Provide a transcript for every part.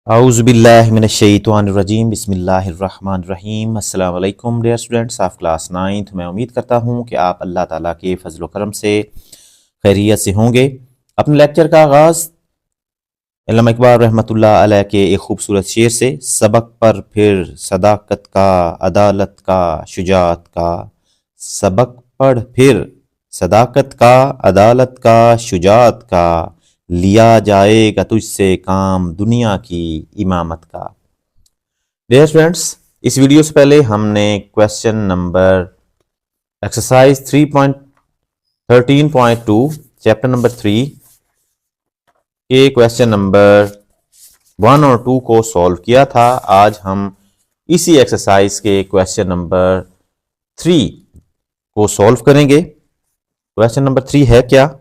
औज़ुबिल्लाहिमिनश्शैतानिर्रजीम बिस्मिल्लाहिर्रहमानिर्रहीम। अस्सलाम वालेकुम dear students of class 9th। मैं उम्मीद करता हूँ कि आप अल्लाह ताला के फजल करम से खैरियत से होंगे। अपने लेक्चर का आगाज़ अल्लामा इकबाल रहमतुल्लाह अलैह के एक खूबसूरत शेर से, सबक पर फिर सदाकत का, अदालत का, शुजाअत का। सबक पढ़ फिर सदाकत का, अदालत का, शुजाअत का, लिया जाएगा तुझसे काम दुनिया की इमामत का। डियर स्टूडेंट्स, इस वीडियो से पहले हमने question number exercise 3.13.2 chapter number 3 के क्वेश्चन नंबर 1 और 2 को सॉल्व किया था। आज हम इसी एक्सरसाइज के क्वेश्चन नंबर 3 को सॉल्व करेंगे। क्वेश्चन नंबर 3 है क्या?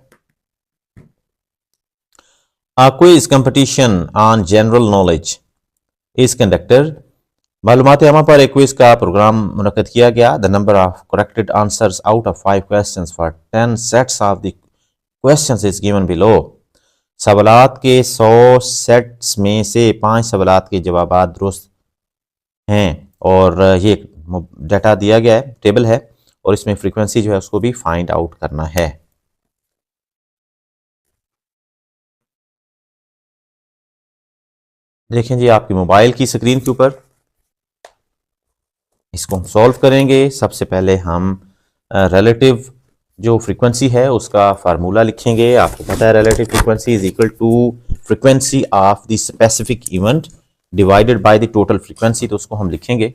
A quiz competition on general knowledge is conducted। मालूमात आमा पर एक क्विज का प्रोग्राम मुनक्कद किया गया। The number of corrected answers out of 5 questions for 10 sets of the questions is given below. सवालात के 100 सेट्स में से 5 सवालात के जवाबात दुरुस्त हैं और ये डाटा दिया गया है, टेबल है, और इसमें फ्रीक्वेंसी जो है उसको भी फाइंड आउट करना है। देखें जी आपकी मोबाइल की स्क्रीन के ऊपर, इसको हम सॉल्व करेंगे। सबसे पहले हम रिलेटिव जो फ्रीक्वेंसी है उसका फार्मूला लिखेंगे। आपको पता है relative frequency is equal to frequency of the specific event divided by the total frequency. तो उसको हम लिखेंगे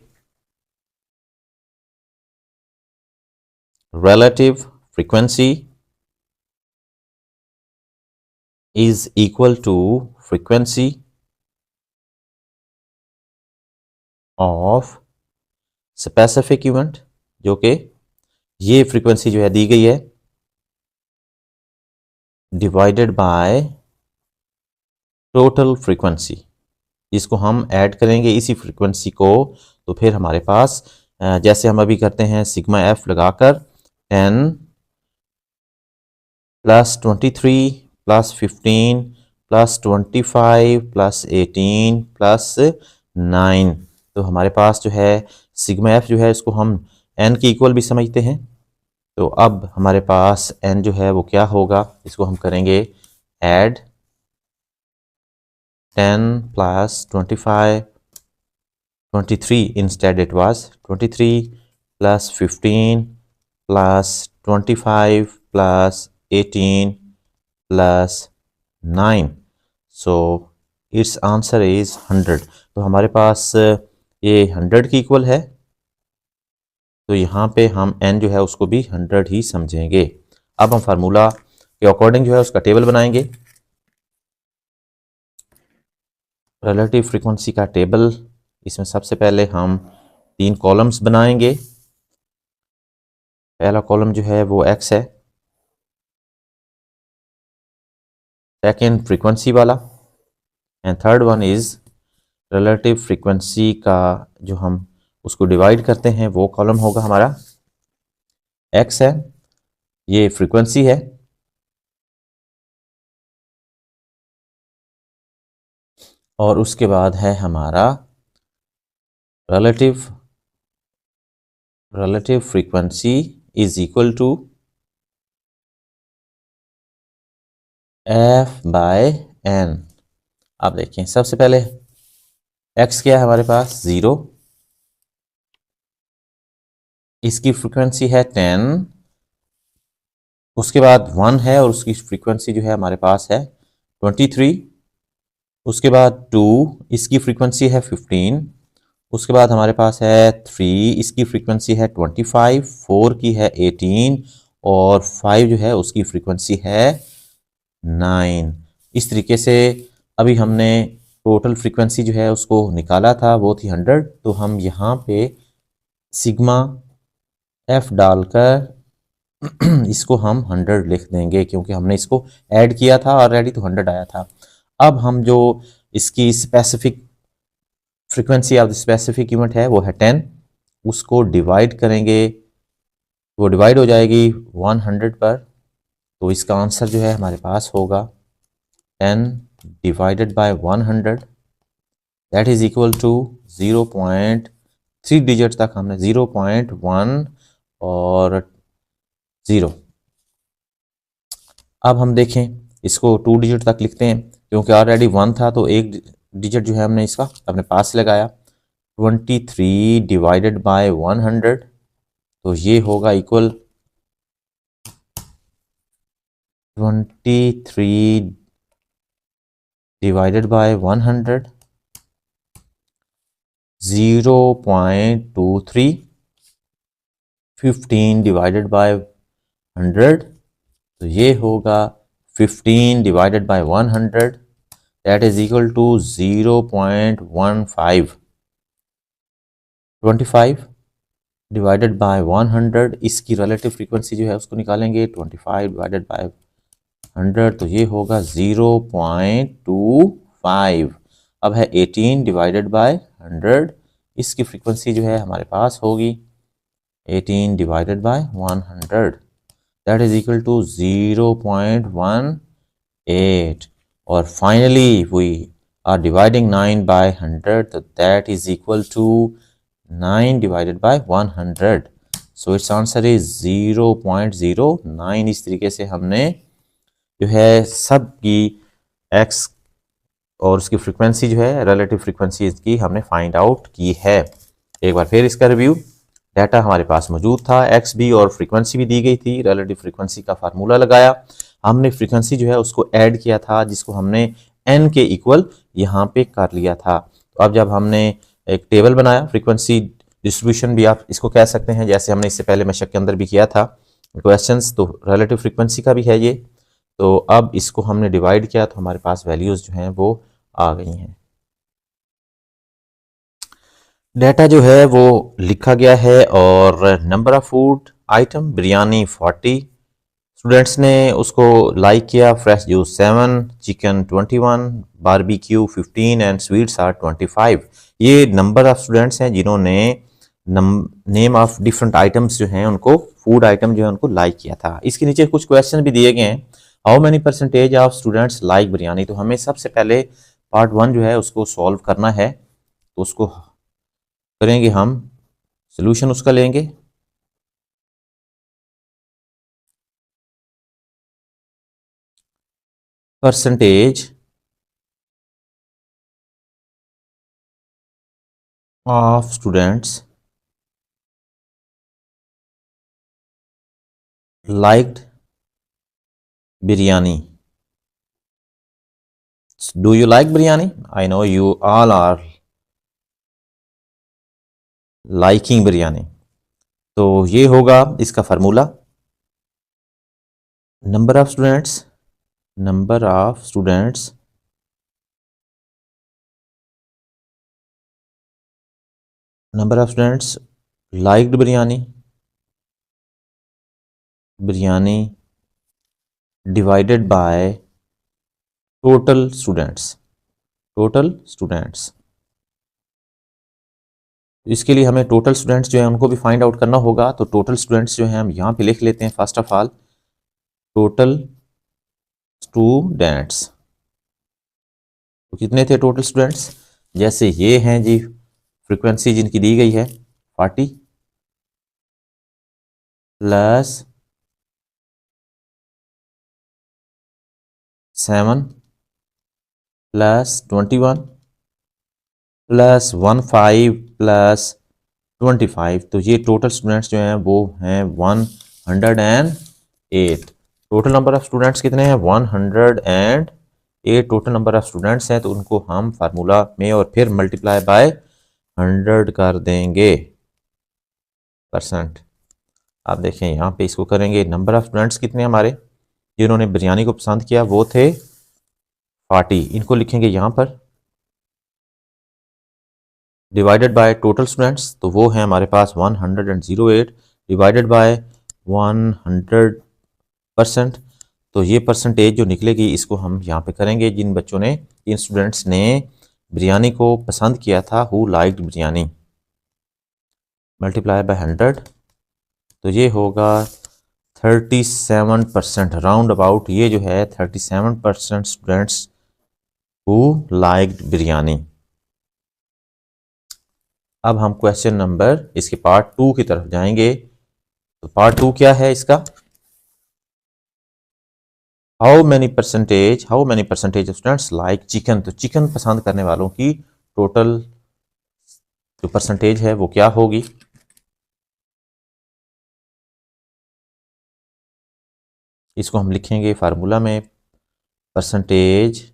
relative frequency is equal to frequency of specific event, जो कि ये फ्रीक्वेंसी जो है दी गई है, डिवाइडेड बाय टोटल फ्रीक्वेंसी। इसको हम ऐड करेंगे इसी फ्रीक्वेंसी को, तो फिर हमारे पास जैसे हम अभी करते हैं सिग्मा एफ लगाकर 10 plus 23 plus 15 plus 25 plus 18 plus 9, तो हमारे पास जो है सिग्मा एफ जो है इसको हम एन के इक्वल भी समझते हैं। तो अब हमारे पास एन जो है वो क्या होगा, इसको हम करेंगे add 10 plus 25 23 instead it was 23 plus 15 plus 25 plus 18 plus 9, so its answer is 100। तो हमारे पास ये 100 की इक्वल है, तो यहाँ पे हम n जो है उसको भी 100 ही समझेंगे। अब हम फार्मूला के अकॉर्डिंग जो है उसका टेबल बनाएंगे। रिलेटिव फ्रीक्वेंसी का टेबल, इसमें सबसे पहले हम 3 कॉलम्स बनाएंगे। पहला कॉलम जो है वो x है, सेकेंड फ्रीक्वेंसी वाला, and third one is relative frequency का जो हम उसको डिवाइड करते हैं वो कॉलम होगा हमारा। x है, ये फ्रीक्वेंसी है, और उसके बाद है हमारा relative frequency is equal to f by n। अब देखें सबसे पहले x क्या है हमारे पास 0, इसकी फ्रीक्वेंसी है 10, उसके बाद 1 है और उसकी फ्रीक्वेंसी जो है हमारे पास है 23, उसके बाद 2, इसकी फ्रीक्वेंसी है 15, उसके बाद हमारे पास है 3, इसकी फ्रीक्वेंसी है 25, 4 की है 18, और 5 जो है उसकी फ्रीक्वेंसी है 9। इस तरीके से अभी हमने टोटल फ्रीक्वेंसी जो है उसको निकाला था, वो थी 100। तो हम यहाँ पे सिग्मा एफ डालकर इसको हम 100 लिख देंगे, क्योंकि हमने इसको ऐड किया था ऑलरेडी, तो 100 आया था। अब हम जो इसकी specific frequency of the specific event है वो है 10, उसको डिवाइड करेंगे, वो डिवाइड हो जाएगी 100 पर, तो इसका आंसर जो है हमारे पास होगा 10 divided by 100, that is equal to 0.3 digit तक हमने 0.1 और 0। अब हम देखें इसको 2 डिजिट तक लिखते हैं, क्योंकि ऑलरेडी 1 था तो एक डिजिट जो है हमने इसका अपने पास लगाया। 23 डिवाइडेड बाय 100, तो ये होगा equal 23 divided by 100, 0.23। 15 divided by 100, तो ये होगा 15 divided by 100, that is equal to 0.15। 25 divided by 100, इसकी रिलेटिव फ्रीक्वेंसी जो है उसको निकालेंगे। 25 डिवाइडेड बाय 100, तो ये होगा 0.25। अब है 18 डिवाइडेड बाय 100, इसकी फ्रीक्वेंसी जो है हमारे पास होगी 18 divided by 100, that is equal to 0.18। और finally we are dividing 9 by 100, तो that is equal to 9 divided by 100। So it's answer is 0.09। इस तरीके से हमने जो है सब की एक्स और उसकी फ्रीक्वेंसी जो है रिलेटिव फ्रीक्वेंसी इसकी हमने फाइंड आउट की है। एक बार फिर इसका रिव्यू, डाटा हमारे पास मौजूद था, एक्स भी और फ्रीक्वेंसी भी दी गई थी, रिलेटिव फ्रीक्वेंसी का फार्मूला लगाया, हमने फ्रीक्वेंसी जो है उसको ऐड किया था जिसको हमने एन के इक्वल यहाँ पे कर लिया था। तो अब जब हमने एक टेबल बनाया, फ्रीक्वेंसी डिस्ट्रीब्यूशन भी आप इसको कह सकते हैं, जैसे हमने इससे पहले मशक के अंदर भी किया था क्वेश्चंस, तो रिलेटिव फ्रीक्वेंसी का भी है ये। तो अब इसको हमने डिवाइड किया तो हमारे पास वैल्यूज़ जो हैं वो आ गई हैं। डाटा जो है वो लिखा गया है और number of food item biryani 40, students ने उसको लाइक किया, fresh juice 7, chicken 21, barbecue 15 and sweets are 25। ये नंबर ऑफ स्टूडेंट्स हैं जिन्होंने नेम ऑफ डिफरेंट आइटम्स जो हैं उनको, फूड आइटम जो है उनको लाइक किया था। इसके नीचे कुछ क्वेश्चन भी दिए गए हैं, how many percentage of students like biryani. तो हमें सबसे पहले पार्ट 1 जो है उसको सॉल्व करना है, तो उसको करेंगे हम, सोल्यूशन उसका लेंगे। Percentage of students liked biryani. Do you like biryani? I know you all are liking biryani. तो ये होगा इसका formula, number of students number of students liked biryani divided by total students। इसके लिए हमें टोटल स्टूडेंट्स जो है उनको भी फाइंड आउट करना होगा। तो टोटल स्टूडेंट्स जो हैं हम यहाँ पे लिख लेते हैं। First of all total students, तो कितने थे टोटल स्टूडेंट्स, जैसे ये हैं जी, फ्रीक्वेंसी जिनकी दी गई है 40 प्लस 7 प्लस 21 प्लस 15 प्लस 25, तो ये टोटल स्टूडेंट्स जो हैं वो हैं 108। टोटल नंबर ऑफ स्टूडेंट्स कितने हैं, 108 टोटल नंबर ऑफ स्टूडेंट्स हैं। तो उनको हम फार्मूला में और फिर मल्टीप्लाई बाय 100 कर देंगे %। आप देखें यहाँ पे इसको करेंगे, नंबर ऑफ स्टूडेंट्स कितने हमारे जिन्होंने बिरयानी को पसंद किया वो थे 40, इनको लिखेंगे यहाँ पर, डिवाइडेड बाय टोटल स्टूडेंट्स, तो वो है हमारे पास 108 डिवाइडेड बाय 100%। तो ये परसेंटेज जो निकलेगी इसको हम यहाँ पे करेंगे, जिन बच्चों ने, जिन स्टूडेंट्स ने बिरयानी को पसंद किया था, who liked biryani, multiply by 100, तो ये होगा 37%, राउंड अबाउट ये जो है 37% स्टूडेंट्स हु लाइक्ड बिरयानी। अब हम क्वेश्चन नंबर इसके पार्ट 2 की तरफ जाएंगे। तो पार्ट 2 क्या है इसका? How many percentage of students like chicken. तो चिकन पसंद करने वालों की टोटल जो परसेंटेज है वो क्या होगी? इसको हम लिखेंगे फार्मूला में, percentage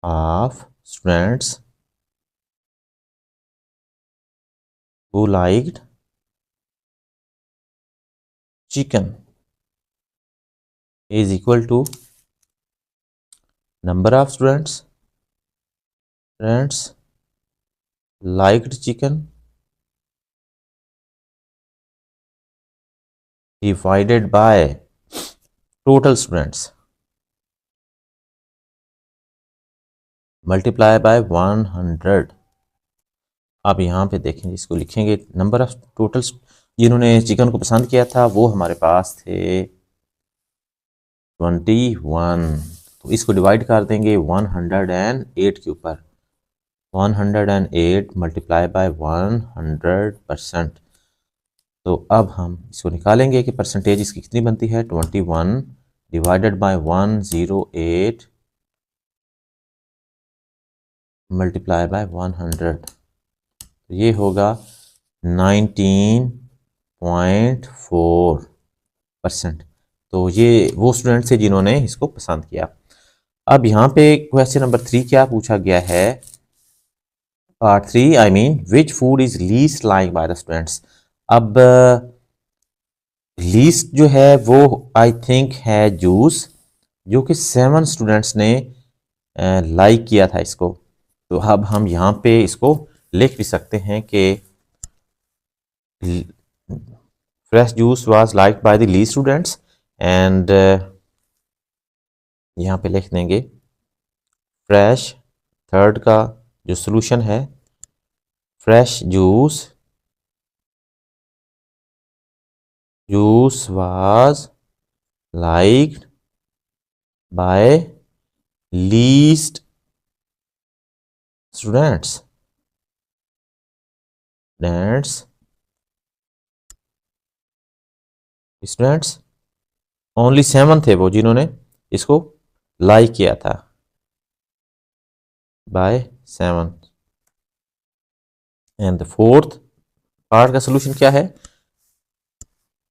of students who liked chicken is equal to number of students liked chicken divided by total students multiply by 100। अब यहाँ पे देखेंगे, इसको लिखेंगे नंबर ऑफ टोटल जिन्होंने चिकन को पसंद किया था वो हमारे पास थे 21। तो इसको डिवाइड कर देंगे 108 के ऊपर, 108 मल्टीप्लाई बाय 100%। तो अब हम इसको निकालेंगे कि परसेंटेज इसकी कितनी बनती है, 21 डिवाइडेड बाय 108 मल्टीप्लाई बाय 100, तो ये होगा 19.4%। तो ये वो स्टूडेंट्स थे जिन्होंने इसको पसंद किया। अब यहाँ पे क्वेश्चन नंबर 3 क्या पूछा गया है, part 3 I mean which food is least like by the students. अब लीस्ट जो है वो आई थिंक है जूस, जो कि 7 स्टूडेंट्स ने लाइक किया था इसको। तो अब हम यहाँ पे इसको लिख भी सकते हैं कि fresh juice was like by the least students, and यहाँ पे लिख देंगे फ्रेश, थर्ड का जो सॉल्यूशन है, fresh juice was liked by least students only 7 थे वो जिन्होंने इसको लाइक किया था, by 7। And the fourth part का सोल्यूशन क्या है,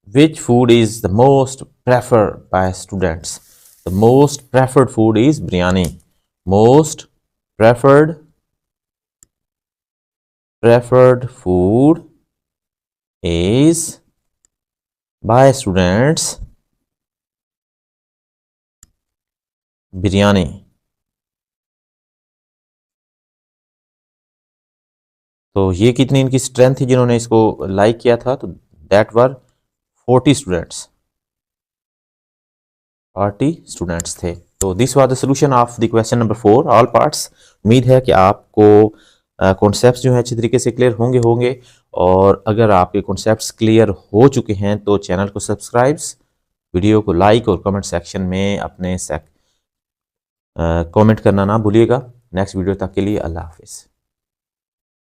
which food is the most preferred by students. The most preferred food is biryani, most preferred food is by students biryani. तो ये कितनी इनकी स्ट्रेंथ थी जिन्होंने इसको लाइक किया था, तो दैट वर 40 स्टूडेंट्स थे। तो this was the solution of the question number 4 all parts. उम्मीद है कि आपको कॉन्सेप्ट्स जो है अच्छी तरीके से क्लियर होंगे। और अगर आपके कॉन्सेप्ट्स क्लियर हो चुके हैं तो चैनल को सब्सक्राइब, वीडियो को लाइक और कमेंट सेक्शन में अपने कमेंट करना ना भूलिएगा। नेक्स्ट वीडियो तक के लिए अल्लाह हाफिज़।